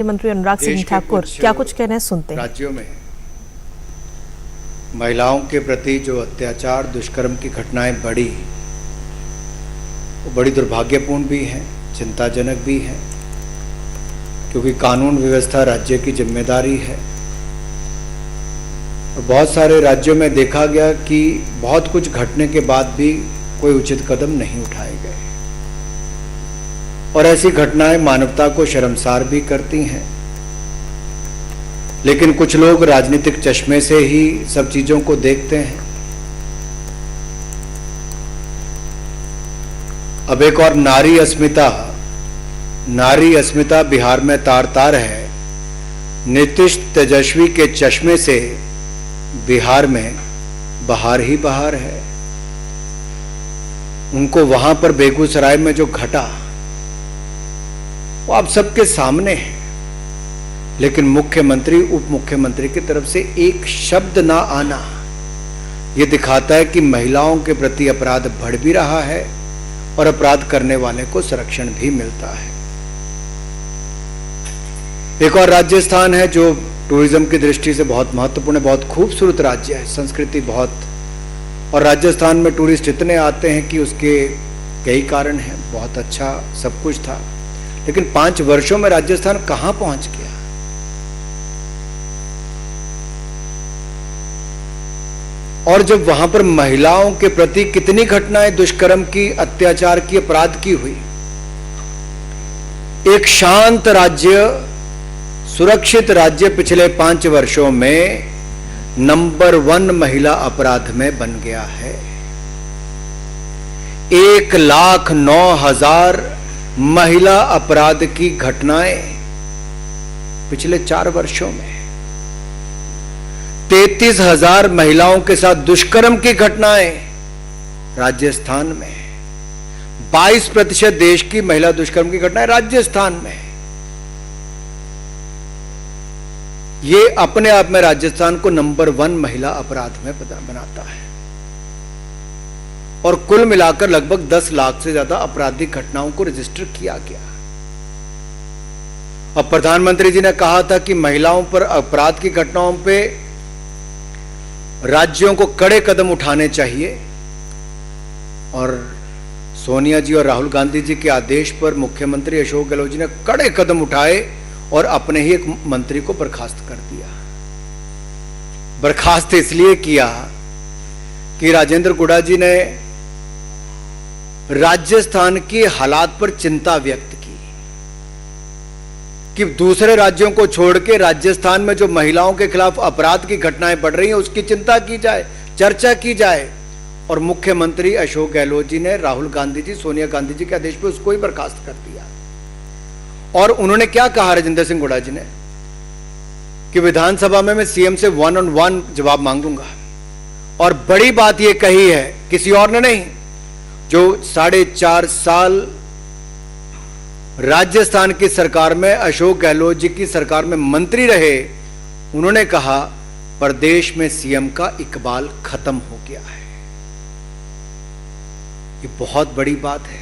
मंत्री अनुराग सिंह ठाकुर क्या कुछ कहना है, सुनते हैं। राज्यों में महिलाओं के प्रति जो अत्याचार दुष्कर्म की घटनाएं बढ़ी, वो बड़ी दुर्भाग्यपूर्ण भी हैं, चिंताजनक भी हैं, क्योंकि कानून व्यवस्था राज्य की जिम्मेदारी है। और बहुत सारे राज्यों में देखा गया कि बहुत कुछ घटने के बाद भी कोई उचित कदम नहीं उठाए गए, और ऐसी घटनाएं मानवता को शर्मसार भी करती हैं। लेकिन कुछ लोग राजनीतिक चश्मे से ही सब चीजों को देखते हैं। अब एक और नारी अस्मिता बिहार में तार तार है। नीतीश तेजस्वी के चश्मे से बिहार में बहार ही बहार है। उनको वहां पर बेगूसराय में जो घटा वो आप सबके सामने है, लेकिन मुख्यमंत्री उप मुख्यमंत्री की तरफ से एक शब्द ना आना यह दिखाता है कि महिलाओं के प्रति अपराध बढ़ भी रहा है और अपराध करने वाले को संरक्षण भी मिलता है। एक और राजस्थान है जो टूरिज्म की दृष्टि से बहुत महत्वपूर्ण है, बहुत खूबसूरत राज्य है, संस्कृति बहुत, और राजस्थान में टूरिस्ट इतने आते हैं कि उसके कई कारण हैं। बहुत अच्छा सब कुछ था, लेकिन 5 वर्षों में राजस्थान कहां पहुंच गया। और जब वहां पर महिलाओं के प्रति कितनी घटनाएं दुष्कर्म की, अत्याचार की, अपराध की हुई। एक शांत राज्य, सुरक्षित राज्य पिछले 5 वर्षों में नंबर 1 महिला अपराध में बन गया है। 1,09,000 महिला अपराध की घटनाएं पिछले 4 वर्षों में। 33,000 महिलाओं के साथ दुष्कर्म की घटनाएं राजस्थान में। 22% देश की महिला दुष्कर्म की घटनाएं राजस्थान में। ये अपने आप में राजस्थान को नंबर 1 महिला अपराध में बनाता है, और कुल मिलाकर लगभग 10 लाख से ज्यादा आपराधिक घटनाओं को रजिस्टर किया गया। अब प्रधानमंत्री जी ने कहा था कि महिलाओं पर अपराध की घटनाओं पे राज्यों को कड़े कदम उठाने चाहिए, और सोनिया जी और राहुल गांधी जी के आदेश पर मुख्यमंत्री अशोक गहलोत जी ने कड़े कदम उठाए और अपने ही एक मंत्री को बर्खास्त कर दिया। बर्खास्त इसलिए किया कि राजेंद्र गुड़ा जी ने राजस्थान के हालात पर चिंता व्यक्त की कि दूसरे राज्यों को छोड़ के राजस्थान में जो महिलाओं के खिलाफ अपराध की घटनाएं बढ़ रही हैं उसकी चिंता की जाए, चर्चा की जाए। और मुख्यमंत्री अशोक गहलोत जी ने राहुल गांधी जी, सोनिया गांधी जी के आदेश पर उसको ही बर्खास्त कर दिया। और उन्होंने क्या कहा, राजेंद्र सिंह गुड़ा जी ने, कि विधानसभा में मैं सीएम से 1-on-1 जवाब मांगूंगा। और बड़ी बात यह कही है, किसी और ने नहीं, जो 4.5 साल राजस्थान की सरकार में, अशोक गहलोत जी की सरकार में मंत्री रहे, उन्होंने कहा प्रदेश में सीएम का इकबाल खत्म हो गया है। ये बहुत बड़ी बात है।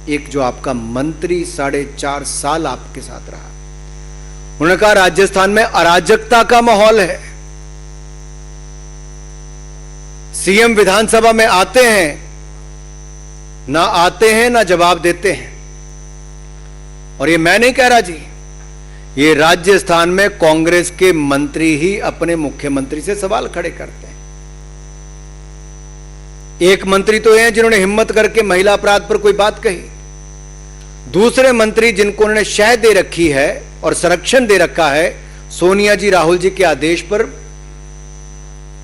एक जो आपका मंत्री 4.5 साल आपके साथ रहा, उन्होंने कहा राजस्थान में अराजकता का माहौल है। सीएम विधानसभा में आते हैं, ना जवाब देते हैं। और ये मैं नहीं कह रहा जी, ये राजस्थान में कांग्रेस के मंत्री ही अपने मुख्यमंत्री से सवाल खड़े करते हैं। एक मंत्री तो हैं जिन्होंने हिम्मत करके महिला अपराध पर कोई बात कही। दूसरे मंत्री जिनको उन्होंने शह दे रखी है और संरक्षण दे रखा है सोनिया जी, राहुल जी के आदेश पर,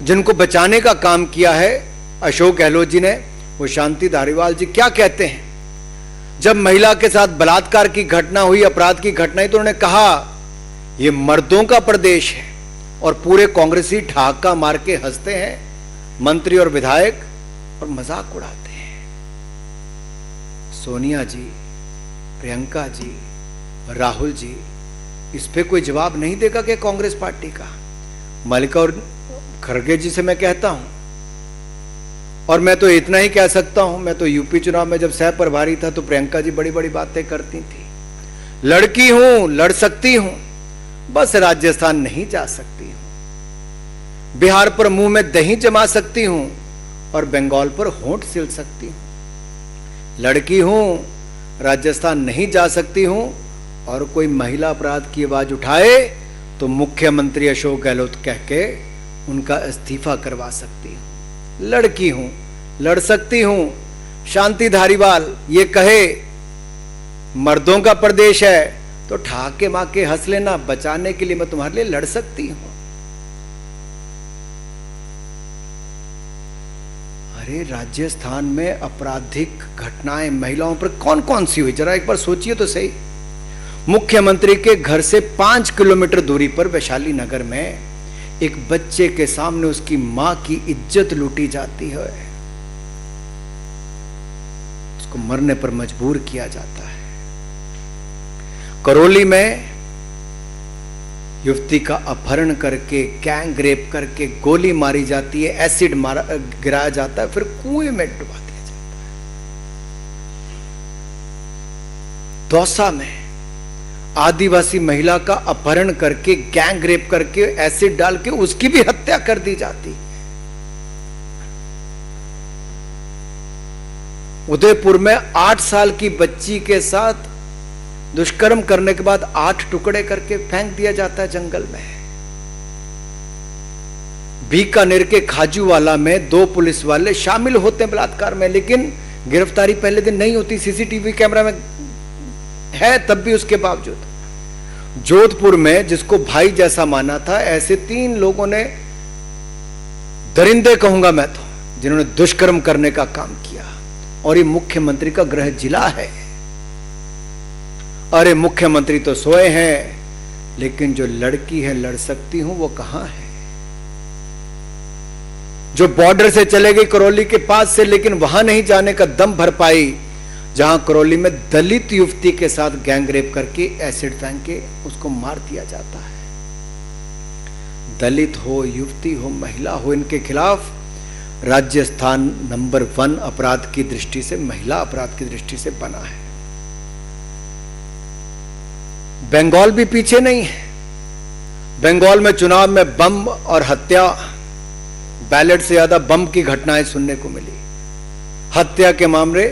जिनको बचाने का काम किया है अशोक गहलोत जी ने, वो शांति धारीवाल जी, क्या कहते हैं जब महिला के साथ बलात्कार की घटना हुई, अपराध की घटना, तो उन्होंने कहा यह मर्दों का प्रदेश है। और पूरे कांग्रेसी ठहाका मार के हंसते हैं मंत्री और विधायक और मजाक उड़ाते हैं। सोनिया जी, प्रियंका जी, राहुल जी, इस पे कोई जवाब नहीं देगा कि कांग्रेस पार्टी का। मल्लिकार्जुन खड़गे जी से मैं कहता हूं, और मैं तो इतना ही कह सकता हूं, मैं तो यूपी चुनाव में जब सह प्रभारी था तो प्रियंका जी बड़ी बड़ी बातें करती थी, लड़की हूं, लड़ सकती हूं, बस राजस्थान नहीं जा सकती हूं। बिहार पर मुंह में दही जमा सकती हूं और बंगाल पर होंठ सिल सकती हूं। लड़की हूं, राजस्थान नहीं जा सकती हूं और कोई महिला अपराध की आवाज उठाए तो मुख्यमंत्री अशोक गहलोत कह के उनका इस्तीफा करवा सकती हूं। लड़की हूं, लड़ सकती हूं। शांति धारीवाल ये कहे मर्दों का प्रदेश है तो ठाके माके हंस लेना, बचाने के लिए मैं तुम्हारे लिए लड़ सकती हूं। अरे राजस्थान में आपराधिक घटनाएं महिलाओं पर कौन कौन सी हुई, जरा एक बार सोचिए तो सही। मुख्यमंत्री के घर से 5 किलोमीटर दूरी पर वैशाली नगर में एक बच्चे के सामने उसकी मां की इज्जत लूटी जाती है, उसको मरने पर मजबूर किया जाता है। करौली में युवती का अपहरण करके, गैंग रेप करके गोली मारी जाती है, एसिड गिराया जाता है, फिर कुएं में डुबा दिया जाता है। दौसा में आदिवासी महिला का अपहरण करके, गैंग रेप करके, एसिड डाल के उसकी भी हत्या कर दी जाती है। उदयपुर में 8 साल की बच्ची के साथ दुष्कर्म करने के बाद 8 टुकड़े करके फेंक दिया जाता है जंगल में। बीकानेर के खाजूवाला में 2 पुलिस वाले शामिल होते हैं बलात्कार में, लेकिन गिरफ्तारी पहले दिन नहीं होती, सीसीटीवी कैमरा में है तब भी उसके बावजूद। जोधपुर में जिसको भाई जैसा माना था, ऐसे 3 लोगों ने, दरिंदे कहूंगा मैं तो, जिन्होंने दुष्कर्म करने का काम किया, और ये मुख्यमंत्री का गृह जिला है। अरे मुख्यमंत्री तो सोए हैं, लेकिन जो लड़की है लड़ सकती हूं वो कहां है? जो बॉर्डर से चले गई करौली के पास से, लेकिन वहां नहीं जाने का दम भर पाई, जहां करौली में दलित युवती के साथ गैंग रेप करके एसिड फेंक के उसको मार दिया जाता है। दलित हो, युवती हो, महिला हो, इनके खिलाफ राजस्थान नंबर 1 अपराध की दृष्टि से, महिला अपराध की दृष्टि से बना है। बंगाल भी पीछे नहीं है। बंगाल में चुनाव में बम और हत्या, बैलेट से ज्यादा बम की घटनाएं सुनने को मिली। हत्या के मामले,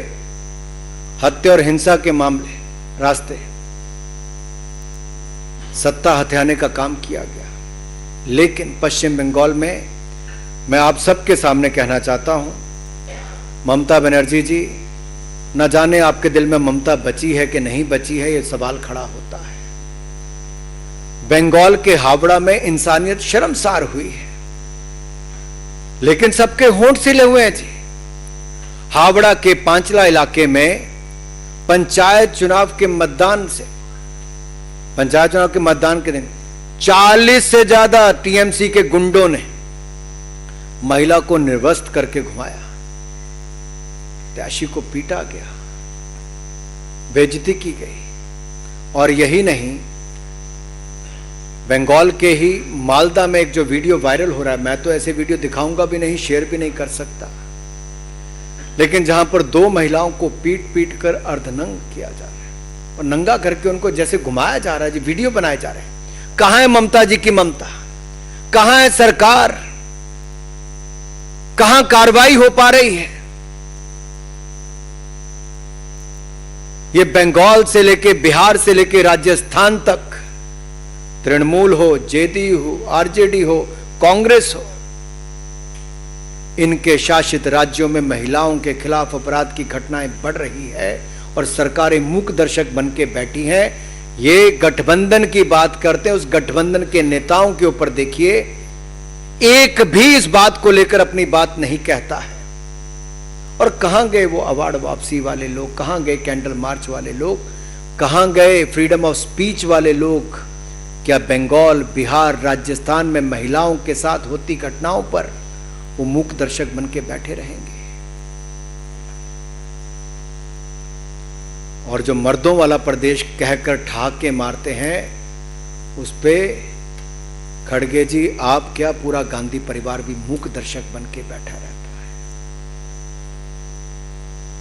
हत्या और हिंसा के मामले रास्ते, सत्ता हथियाने का काम किया गया। लेकिन पश्चिम बंगाल में मैं आप सबके सामने कहना चाहता हूं, ममता बनर्जी जी, न जाने आपके दिल में ममता बची है कि नहीं बची है, यह सवाल खड़ा होता है। बंगाल के हावड़ा में इंसानियत शर्मसार हुई है, लेकिन सबके होंठ सिले हुए हैं जी। हावड़ा के पांचला इलाके में पंचायत चुनाव के मतदान के दिन 40 से ज्यादा टीएमसी के गुंडों ने महिला को निर्वस्त्र करके घुमाया, त्याशी को पीटा गया, बेइज्जती की गई। और यही नहीं, बंगाल के ही मालदा में एक जो वीडियो वायरल हो रहा है, मैं तो ऐसे वीडियो दिखाऊंगा भी नहीं, शेयर भी नहीं कर सकता, लेकिन जहां पर 2 महिलाओं को पीट पीट कर अर्धनंग किया जा रहा है और नंगा करके उनको जैसे घुमाया जा रहा है जी, वीडियो बनाए जा रहे हैं। कहां है ममता जी की ममता? कहां है सरकार? कहां कार्रवाई हो पा रही है? ये बंगाल से लेके, बिहार से लेके राजस्थान तक, तृणमूल हो, जेडीयू हो, आरजेडी हो, कांग्रेस हो, इनके शासित राज्यों में महिलाओं के खिलाफ अपराध की घटनाएं बढ़ रही है और सरकारें मूक दर्शक बन के बैठी हैं। ये गठबंधन की बात करते हैं, उस गठबंधन के नेताओं के ऊपर देखिए, एक भी इस बात को लेकर अपनी बात नहीं कहता है। और कहां गए वो अवार्ड वापसी वाले लोग? कहां गए कैंडल मार्च वाले लोग? कहां गए फ्रीडम ऑफ स्पीच वाले लोग? क्या बंगाल, बिहार, राजस्थान में महिलाओं के साथ होती घटनाओं पर वो मूक दर्शक बन के बैठे रहेंगे? और जो मर्दों वाला प्रदेश कहकर ठाके मारते हैं, उस पे खड़गे जी, आप क्या, पूरा गांधी परिवार भी मूक दर्शक बन के बैठा रहता है।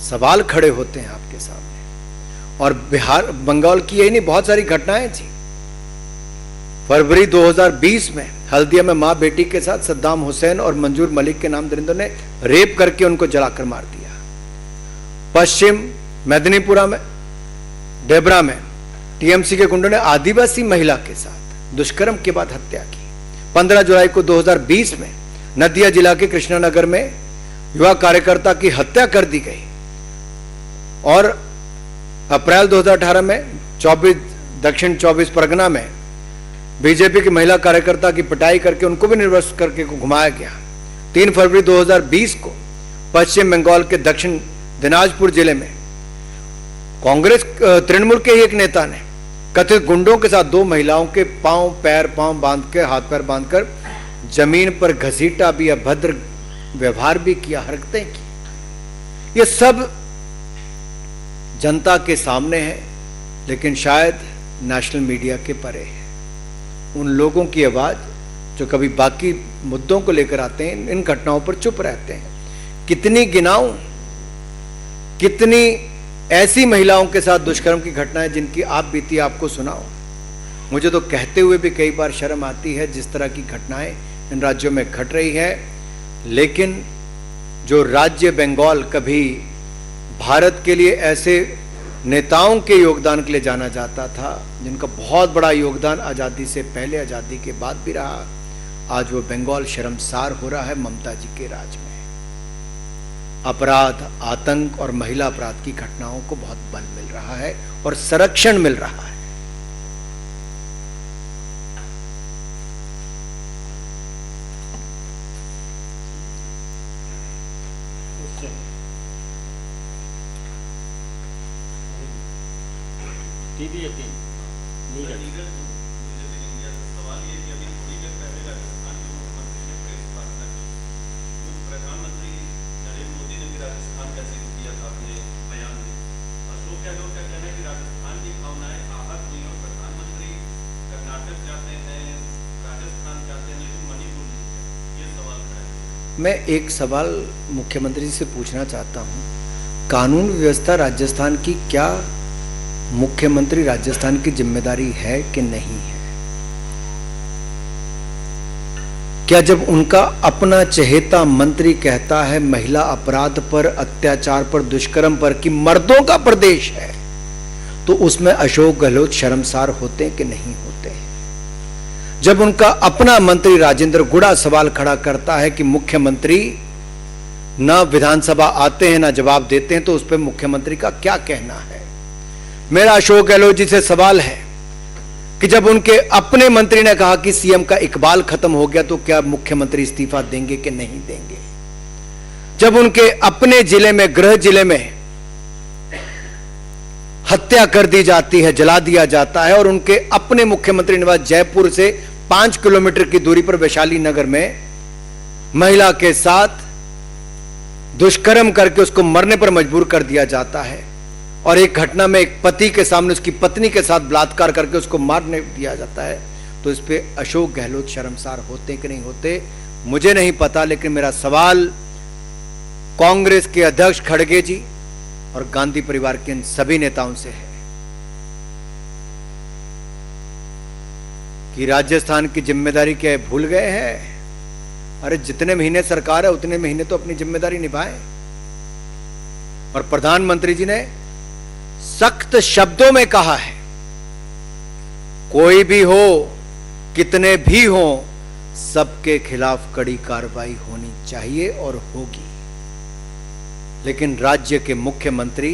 सवाल खड़े होते हैं आपके सामने। और बिहार बंगाल की यही नहीं, बहुत सारी घटनाएं थी। फरवरी 2020 में हल्दिया में मां बेटी के साथ सद्दाम हुसैन और मंजूर मलिक के नाम दरिंदों ने रेप करके उनको जलाकर मार दिया। पश्चिम मेदिनीपुरा में डेबरा में टीएमसी के गुंडों ने आदिवासी महिला के साथ दुष्कर्म के बाद हत्या की। 15 जुलाई को 2020 में नदिया जिला के कृष्णानगर में युवा कार्यकर्ता की हत्या कर दी गई और अप्रैल 2018 में दक्षिण 24 परगना में बीजेपी की महिला कार्यकर्ता की पिटाई करके उनको भी निर्वस्त्र करके घुमाया गया। 3 फरवरी 2020 को पश्चिम बंगाल के दक्षिण दिनाजपुर जिले में कांग्रेस तृणमूल के ही एक नेता ने कथित गुंडों के साथ 2 महिलाओं के पांव बांध के हाथ पैर बांधकर जमीन पर घसीटा भी, अभद्र व्यवहार भी किया, हरकतें की। ये सब जनता के सामने है, लेकिन शायद नेशनल मीडिया के परे है। उन लोगों की आवाज जो कभी बाकी मुद्दों को लेकर आते हैं, इन घटनाओं पर चुप रहते हैं। कितनी गिनाऊं, कितनी ऐसी महिलाओं के साथ दुष्कर्म की घटनाएं जिनकी आप बीती आपको सुनाओ। मुझे तो कहते हुए भी कई बार शर्म आती है जिस तरह की घटनाएं इन राज्यों में घट रही है। लेकिन जो राज्य बंगाल कभी भारत के लिए ऐसे नेताओं के योगदान के लिए जाना जाता था, जिनका बहुत बड़ा योगदान आज़ादी से पहले, आज़ादी के बाद भी रहा, आज वो बंगाल शर्मसार हो रहा है ममता जी के राज में। अपराध, आतंक और महिला अपराध की घटनाओं को बहुत बल मिल रहा है और संरक्षण मिल रहा है। मैं एक सवाल मुख्यमंत्री जी से पूछना चाहता हूं, कानून व्यवस्था राजस्थान की क्या मुख्यमंत्री राजस्थान की जिम्मेदारी है कि नहीं है? क्या जब उनका अपना चहेता मंत्री कहता है महिला अपराध पर, अत्याचार पर, दुष्कर्म पर कि मर्दों का प्रदेश है, तो उसमें अशोक गहलोत शर्मसार होते हैं कि नहीं होते? जब उनका अपना मंत्री राजेंद्र गुड़ा सवाल खड़ा करता है कि मुख्यमंत्री ना विधानसभा आते हैं ना जवाब देते हैं, तो उस पर मुख्यमंत्री का क्या कहना है? मेरा अशोक गहलोत जी से सवाल है कि जब उनके अपने मंत्री ने कहा कि सीएम का इकबाल खत्म हो गया, तो क्या मुख्यमंत्री इस्तीफा देंगे कि नहीं देंगे? जब उनके अपने जिले में, गृह जिले में हत्या कर दी जाती है, जला दिया जाता है, और उनके अपने मुख्यमंत्री निवास जयपुर से 5 किलोमीटर की दूरी पर वैशाली नगर में महिला के साथ दुष्कर्म करके उसको मरने पर मजबूर कर दिया जाता है, और एक घटना में एक पति के सामने उसकी पत्नी के साथ बलात्कार करके उसको मारने दिया जाता है, तो इस पे अशोक गहलोत शर्मसार होते कि नहीं होते मुझे नहीं पता। लेकिन मेरा सवाल कांग्रेस के अध्यक्ष खड़गे जी और गांधी परिवार के इन सभी नेताओं से है कि राजस्थान की जिम्मेदारी क्या भूल गए हैं? अरे जितने महीने सरकार है उतने महीने तो अपनी जिम्मेदारी निभाएं। और प्रधानमंत्री जी ने सख्त शब्दों में कहा है, कोई भी हो, कितने भी हो, सबके खिलाफ कड़ी कार्रवाई होनी चाहिए और होगी। लेकिन राज्य के मुख्यमंत्री,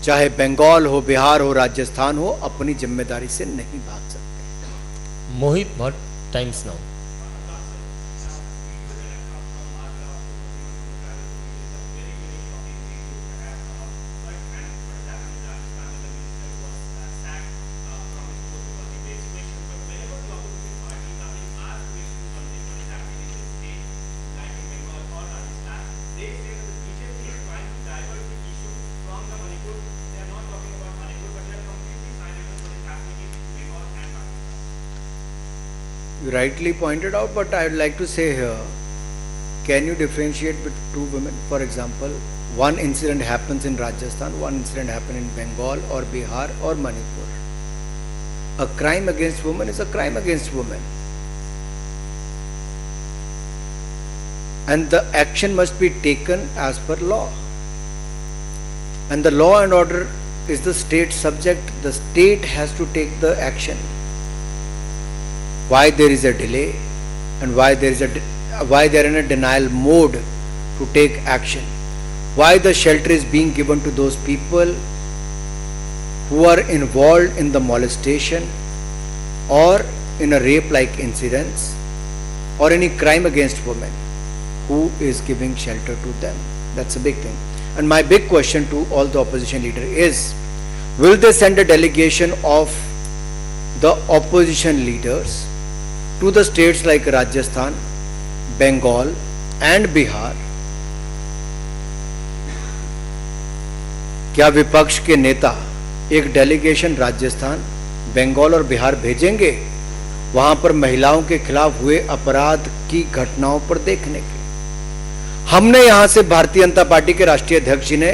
चाहे बंगाल हो, बिहार हो, राजस्थान हो, अपनी जिम्मेदारी से नहीं भाग सकते। Mohit Bhatt, Times Now. You rightly pointed out, but I would like to say here, can you differentiate between two women? For example, one incident happens in Rajasthan, one incident happens in Bengal or Bihar or Manipur. A crime against women is a crime against women. And the action must be taken as per law. And the law and order is the state subject. The state has to take the action. Why there is a delay and why they are in a denial mode to take action. Why the shelter is being given to those people who are involved in the molestation or in a rape-like incidents or any crime against women. Who is giving shelter to them? That's a big thing. And my big question to all the opposition leader is, will they send a delegation of the opposition leaders to the states like Rajasthan, Bengal and Bihar? क्या विपक्ष के नेता एक delegation Rajasthan, Bengal और बिहार भेजेंगे वहां पर महिलाओं के खिलाफ हुए अपराध की घटनाओं पर देखने के? हमने यहां से भारतीय जनता पार्टी के राष्ट्रीय अध्यक्ष जी ने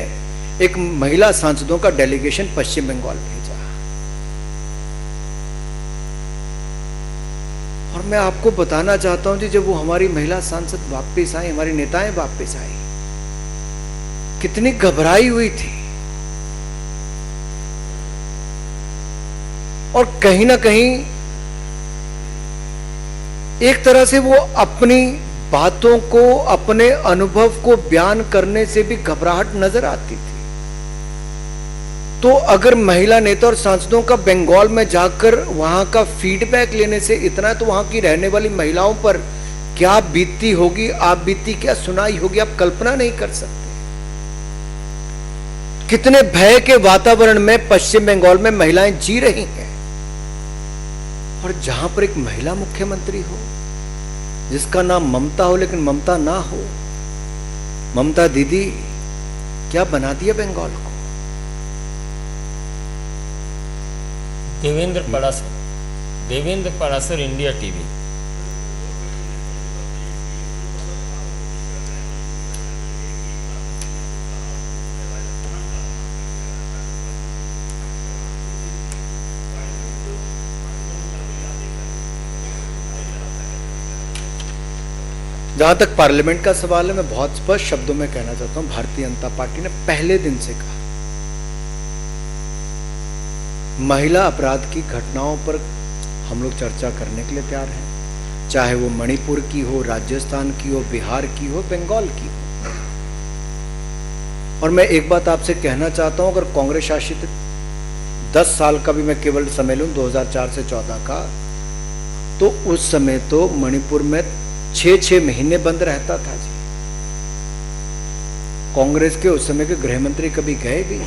एक महिला सांसदों का डेलीगेशन पश्चिम बंगाल भेजा और मैं आपको बताना चाहता हूं जी, जब वो हमारी महिला सांसद वापस आई, हमारी नेताएं वापस आई, कितनी घबराई हुई थी और कहीं ना कहीं एक तरह से वो अपनी बातों को, अपने अनुभव को बयान करने से भी घबराहट नजर आती थी। तो अगर महिला नेता और सांसदों का बंगाल में जाकर वहां का फीडबैक लेने से इतना है, तो वहां की रहने वाली महिलाओं पर क्या बीतती होगी, आप बीती क्या सुनाई होगी, आप कल्पना नहीं कर सकते। कितने भय के वातावरण में पश्चिम बंगाल में महिलाएं जी रही हैं और जहां पर एक महिला मुख्यमंत्री हो जिसका नाम ममता हो लेकिन ममता ना हो, ममता दीदी क्या बना दिया बंगाल को। Devendra Parashar, India TV. जहां तक पार्लियामेंट का सवाल है, मैं बहुत स्पष्ट शब्दों में कहना चाहता हूं, भारतीय जनता पार्टी ने पहले दिन से कहा महिला अपराध की घटनाओं पर हम लोग चर्चा करने के लिए तैयार हैं, चाहे वो मणिपुर की हो, राजस्थान की हो, बिहार की हो, बंगाल की हो। और मैं एक बात आपसे कहना चाहता हूं, अगर कांग्रेस शासित 10 साल का भी मैं केवल समय लूं 2004 से 14 का, तो उस समय तो मणिपुर में 6-6 महीने बंद रहता था जी। कांग्रेस के उस समय के गृह मंत्री कभी गए भी?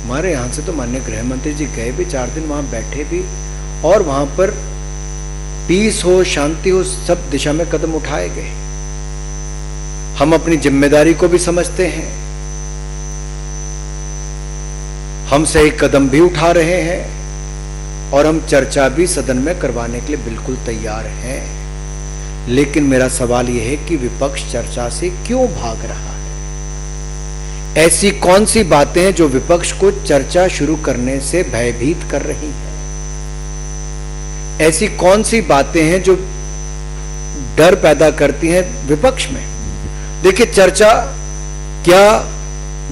हमारे यहां से तो माननीय गृह मंत्री जी गए भी, 4 दिन वहां बैठे भी और वहां पर पीस हो, शांति हो, सब दिशा में कदम उठाए गए। हम अपनी जिम्मेदारी को भी समझते हैं, हम सही कदम भी उठा रहे हैं और हम चर्चा भी सदन में करवाने के लिए बिल्कुल तैयार हैं। लेकिन मेरा सवाल यह है कि विपक्ष चर्चा से क्यों भाग रहा है? ऐसी कौन सी बातें हैं जो विपक्ष को चर्चा शुरू करने से भयभीत कर रही हैं? ऐसी कौन सी बातें हैं जो डर पैदा करती हैं विपक्ष में? देखिए, चर्चा क्या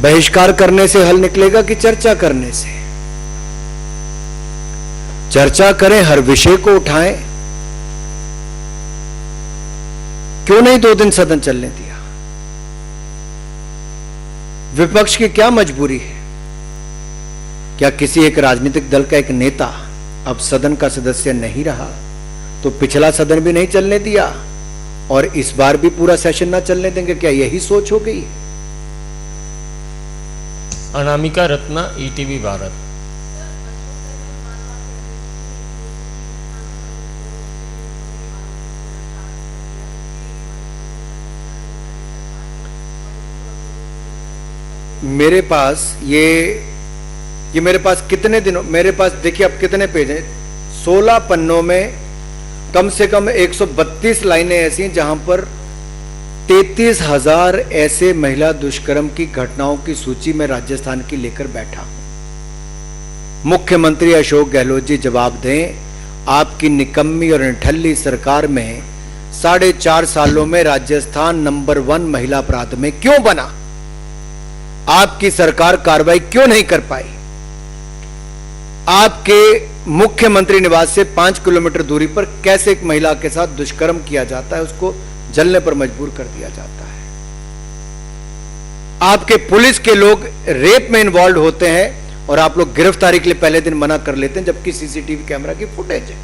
बहिष्कार करने से हल निकलेगा कि चर्चा करने से? चर्चा करें, हर विषय को उठाएं। क्यों नहीं 2 दिन सदन चलने दिया? विपक्ष की क्या मजबूरी है? क्या किसी एक राजनीतिक दल का एक नेता अब सदन का सदस्य नहीं रहा तो पिछला सदन भी नहीं चलने दिया और इस बार भी पूरा सेशन ना चलने देंगे? क्या यही सोच हो गई? अनामिका रत्ना, ईटीवी भारत। मेरे पास ये मेरे पास कितने दिनों, मेरे पास देखिए अब कितने पेज हैं, 16 पन्नों में कम से कम 132 लाइनें ऐसी हैं जहां पर 33,000 ऐसे महिला दुष्कर्म की घटनाओं की सूची में राजस्थान की लेकर बैठा हूं। मुख्यमंत्री अशोक गहलोत जी जवाब दें, आपकी निकम्मी और निठल्ली सरकार में 4.5 सालों में राजस्थान नंबर 1 महिला अपराध में क्यों बना? आपकी सरकार कार्रवाई क्यों नहीं कर पाई? आपके मुख्यमंत्री निवास से 5 किलोमीटर दूरी पर कैसे एक महिला के साथ दुष्कर्म किया जाता है, उसको जलने पर मजबूर कर दिया जाता है? आपके पुलिस के लोग रेप में इन्वॉल्व होते हैं और आप लोग गिरफ्तारी के लिए पहले दिन मना कर लेते हैं, जबकि सीसीटीवी कैमरा की फुटेज है।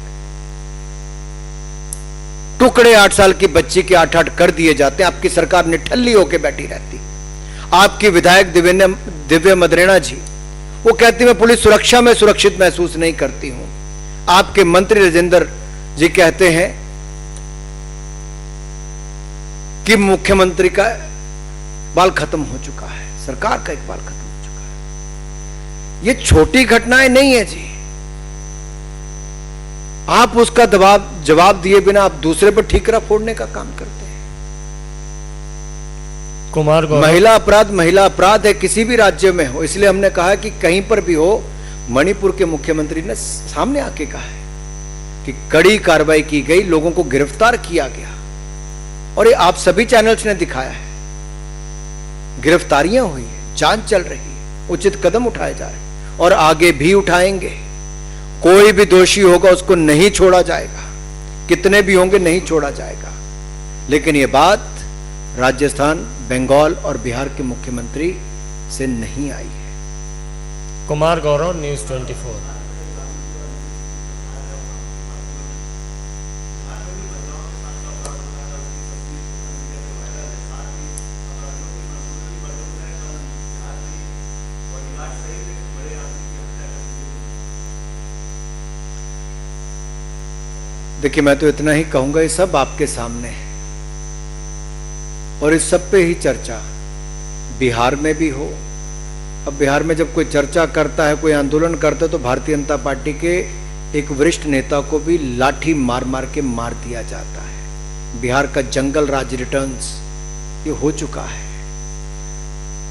टुकड़े 8 साल की बच्ची के 8-8 कर दिए जाते हैं, आपकी सरकार निठल्ली होकर बैठी रहती। आपकी विधायक दिव्या मदरेना जी, वो कहती मैं पुलिस सुरक्षा में सुरक्षित महसूस नहीं करती हूं। आपके मंत्री राजेंद्र जी कहते हैं कि मुख्यमंत्री का बाल खत्म हो चुका है, सरकार का एक बाल खत्म हो चुका है। ये छोटी घटनाएं नहीं है जी। आप उसका जवाब दिए बिना आप दूसरे पर ठीकरा फोड़ने का काम करते हैं। कुमार गौरव, महिला अपराध है, किसी भी राज्य में हो। इसलिए हमने कहा कि कहीं पर भी हो, मणिपुर के मुख्यमंत्री ने सामने आके कहा है कि कड़ी कार्रवाई की गई, लोगों को गिरफ्तार किया गया, और ये आप सभी चैनल्स ने दिखाया है। गिरफ्तारियां हुई है, जांच चल रही है, उचित कदम उठाए जा रहे हैं और आगे भी उठाएंगे। कोई भी दोषी होगा उसको नहीं छोड़ा जाएगा, कितने भी होंगे नहीं छोड़ा जाएगा। लेकिन यह बात राजस्थान, बंगाल और बिहार के मुख्यमंत्री से नहीं आई है। कुमार गौरव, न्यूज़ 24। देखिए, मैं तो इतना ही कहूंगा, ये सब आपके सामने है और इस सब पे ही चर्चा बिहार में भी हो। अब बिहार में जब कोई चर्चा करता है, कोई आंदोलन करता है, तो भारतीय जनता पार्टी के एक वरिष्ठ नेता को भी लाठी मार मार के मार दिया जाता है। बिहार का जंगल राज रिटर्न्स ये हो चुका है।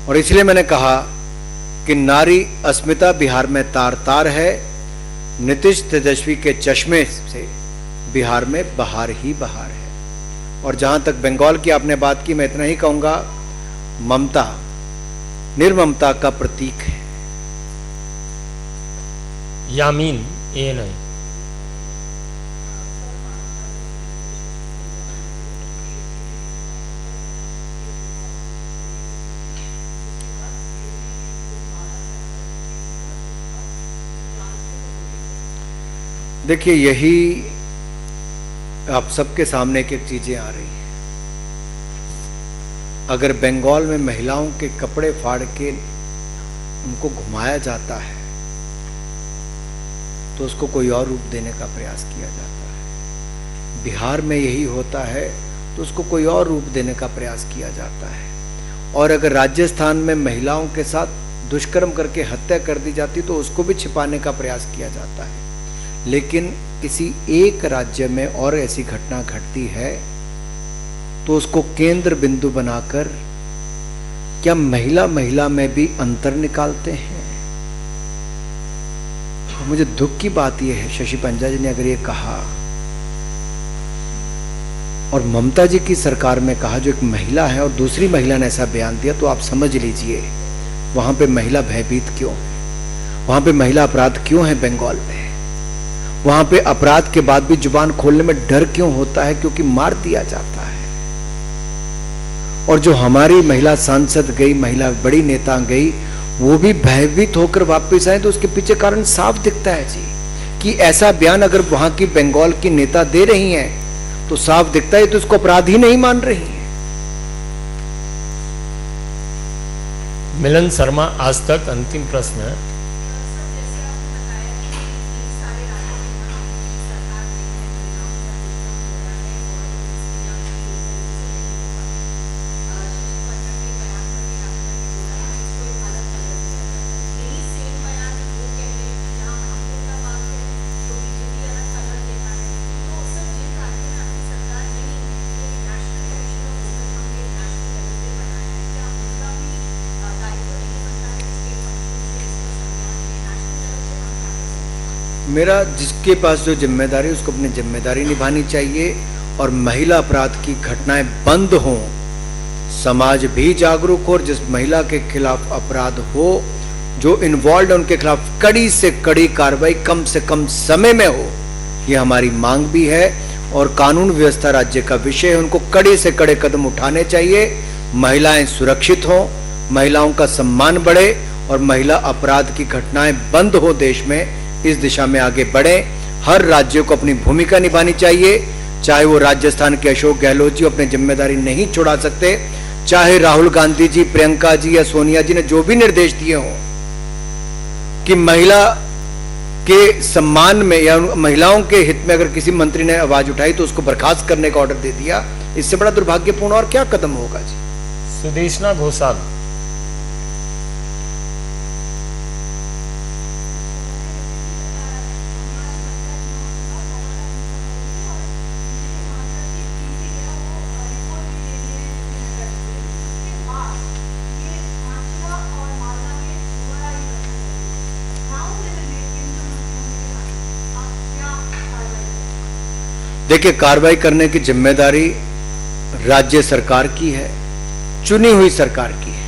और इसलिए मैंने कहा कि नारी अस्मिता बिहार में तार तार है। नीतीश तेजस्वी के चश्मे से बिहार में बहार ही बहार है। और जहां तक बंगाल की आपने बात की, मैं इतना ही कहूंगा, ममता निर्ममता का प्रतीक है। यामीन, ANI। देखिए, यही आप सबके सामने एक एक चीजें आ रही हैं। अगर बंगाल में महिलाओं के कपड़े फाड़ के उनको घुमाया जाता है तो उसको कोई और रूप देने का प्रयास किया जाता है। बिहार में यही होता है तो उसको कोई और रूप देने का प्रयास किया जाता है। और अगर राजस्थान में महिलाओं के साथ दुष्कर्म करके हत्या कर दी जाती तो उसको भी छिपाने का प्रयास किया जाता है। लेकिन किसी एक राज्य में और ऐसी घटना घटती है तो उसको केंद्र बिंदु बनाकर क्या महिला में भी अंतर निकालते हैं। मुझे दुख की बात यह है, शशि पंजा जी ने अगर ये कहा और ममता जी की सरकार में कहा, जो एक महिला है, और दूसरी महिला ने ऐसा बयान दिया, तो आप समझ लीजिए वहां पे महिला भयभीत क्यों है, वहां पे महिला अपराध क्यों है बंगाल में। वहां पे अपराध के बाद भी जुबान खोलने में डर क्यों होता है, क्योंकि मार दिया जाता है। और जो हमारी महिला सांसद गई, महिला बड़ी नेता गई, वो भी भयभीत होकर वापस आए, तो उसके पीछे कारण साफ दिखता है जी कि ऐसा बयान अगर वहां की बंगाल की नेता दे रही हैं तो साफ दिखता है तो उसको अपराध ही नहीं मान रही है। मिलन शर्मा, आज तक। अंतिम प्रश्न है। मेरा जिसके पास जो जिम्मेदारी उसको अपनी जिम्मेदारी निभानी चाहिए और महिला अपराध की घटनाएं बंद हों, समाज भी जागरूक हो और जिस महिला के खिलाफ अपराध हो, जो इन्वॉल्व है उनके खिलाफ कड़ी से कड़ी कार्रवाई कम से कम समय में हो, ये हमारी मांग भी है और कानून व्यवस्था राज्य का विषय है। उनको कड़े से कड़े कदम उठाने चाहिए, महिलाएं सुरक्षित हों, महिलाओं का सम्मान बढ़े और महिला अपराध की घटनाएं बंद हो देश में, इस दिशा में आगे बढ़े। हर राज्य को अपनी भूमिका निभानी चाहिए, चाहे वो राजस्थान के अशोक गहलोत जी अपनी जिम्मेदारी नहीं छुड़ा सकते, चाहे राहुल गांधी जी, प्रियंका जी या सोनिया जी ने जो भी निर्देश दिए हों कि महिला के सम्मान में या महिलाओं के हित में अगर किसी मंत्री ने आवाज उठाई तो उसको बर्खास्त करने का ऑर्डर दे दिया, इससे बड़ा दुर्भाग्यपूर्ण और क्या कदम होगा जी। सुदेशना घोषाल। देखिए, कार्रवाई करने की जिम्मेदारी राज्य सरकार की है, चुनी हुई सरकार की है,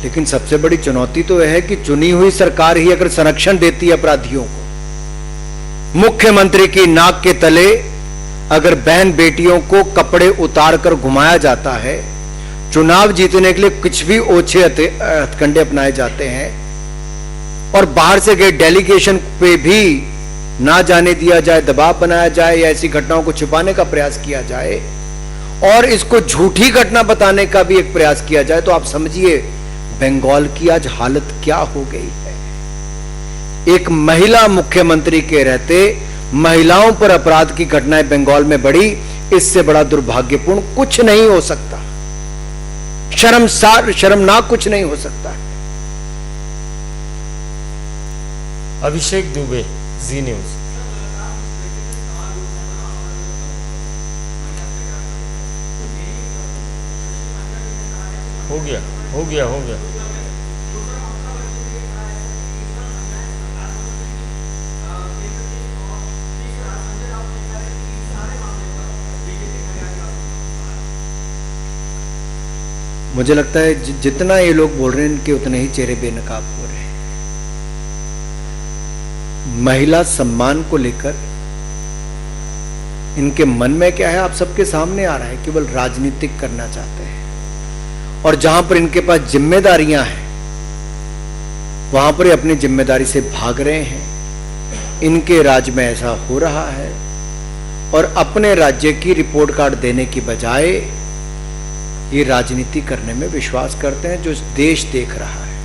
लेकिन सबसे बड़ी चुनौती तो यह है कि चुनी हुई सरकार ही अगर संरक्षण देती है अपराधियों को, मुख्यमंत्री की नाक के तले अगर बहन बेटियों को कपड़े उतार कर घुमाया जाता है, चुनाव जीतने के लिए कुछ भी ओछे हथकंडे अपनाए जाते हैं और बाहर से गए डेलीगेशन पे भी ना जाने दिया जाए, दबाव बनाया जाए या ऐसी घटनाओं को छुपाने का प्रयास किया जाए और इसको झूठी घटना बताने का भी एक प्रयास किया जाए, तो आप समझिए बंगाल की आज हालत क्या हो गई है। एक महिला मुख्यमंत्री के रहते महिलाओं पर अपराध की घटनाएं बंगाल में बढ़ी, इससे बड़ा दुर्भाग्यपूर्ण कुछ नहीं हो सकता, शर्मनाक कुछ नहीं हो सकता है। अभिषेक दुबे, जी न्यूज। हो गया। मुझे लगता है जितना ये लोग बोल रहे हैं इनके उतने ही चेहरे बेनकाब हो रहे हैं। महिला सम्मान को लेकर इनके मन में क्या है आप सबके सामने आ रहा है, केवल राजनीतिक करना चाहते हैं और जहां पर इनके पास जिम्मेदारियां हैं वहां पर अपनी जिम्मेदारी से भाग रहे हैं। इनके राज्य में ऐसा हो रहा है और अपने राज्य की रिपोर्ट कार्ड देने की बजाय ये राजनीति करने में विश्वास करते हैं, जो देश देख रहा है।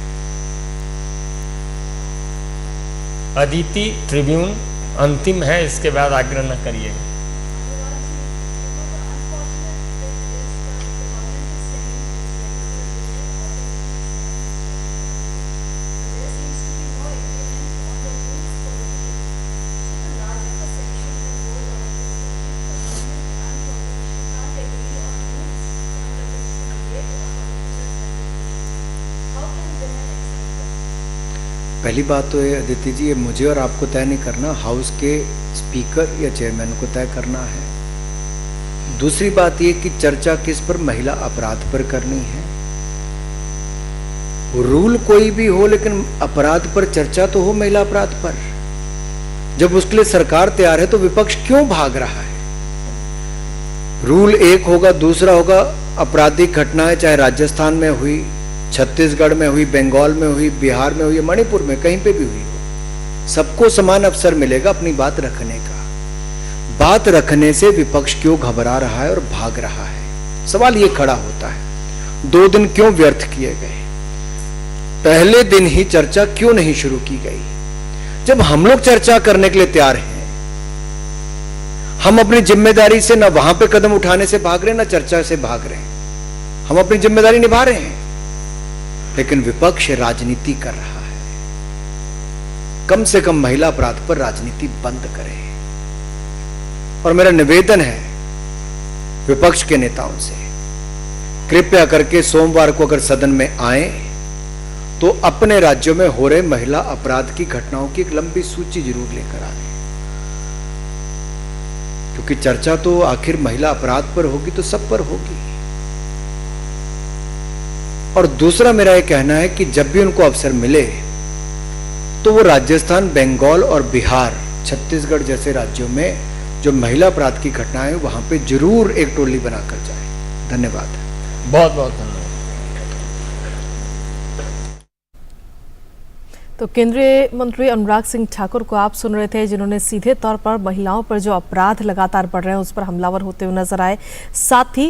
अदिति ट्रिब्यून अंतिम है, इसके बाद आग्रह न करिए। पहली बात तो ये अदिति जी, ये मुझे और आपको तय नहीं करना, हाउस के स्पीकर या चेयरमैन को तय करना है। दूसरी बात ये कि चर्चा किस पर, महिला अपराध पर करनी है। रूल कोई भी हो लेकिन अपराध पर चर्चा तो हो, महिला अपराध पर। जब उसके लिए सरकार तैयार है तो विपक्ष क्यों भाग रहा है? रूल एक होगा, दूसरा होगा आपराधिक घटनाएं चाहे राजस्थान में हुई, छत्तीसगढ़ में हुई, बंगाल में हुई, बिहार में हुई, मणिपुर में, कहीं पे भी हुई हो, सबको समान अवसर मिलेगा अपनी बात रखने का। बात रखने से विपक्ष क्यों घबरा रहा है और भाग रहा है? सवाल ये खड़ा होता है, 2 दिन क्यों व्यर्थ किए गए? पहले दिन ही चर्चा क्यों नहीं शुरू की गई? जब हम लोग चर्चा करने के लिए तैयार हैं, हम अपनी जिम्मेदारी से ना वहां पे कदम उठाने से भाग रहे हैं, ना चर्चा से भाग रहे हैं। हम अपनी जिम्मेदारी निभा रहे हैं, लेकिन विपक्ष राजनीति कर रहा है। कम से कम महिला अपराध पर राजनीति बंद करें। और मेरा निवेदन है विपक्ष के नेताओं से, कृपया करके सोमवार को अगर सदन में आए तो अपने राज्यों में हो रहे महिला अपराध की घटनाओं की एक लंबी सूची जरूर लेकर आए, क्योंकि चर्चा तो आखिर महिला अपराध पर होगी तो सब पर होगी। और दूसरा मेरा यह कहना है कि जब भी उनको अवसर मिले तो वो राजस्थान, बंगाल और बिहार, छत्तीसगढ़ जैसे राज्यों में जो महिला अपराध की घटनाएं वहां पे जरूर एक टोली बनाकर जाए। धन्यवाद। बहुत बहुत धन्यवाद। तो केंद्रीय मंत्री अनुराग सिंह ठाकुर को आप सुन रहे थे, जिन्होंने सीधे तौर पर महिलाओं पर जो अपराध लगातार बढ़ रहे हैं उस पर हमलावर होते हुए नजर आए। साथ ही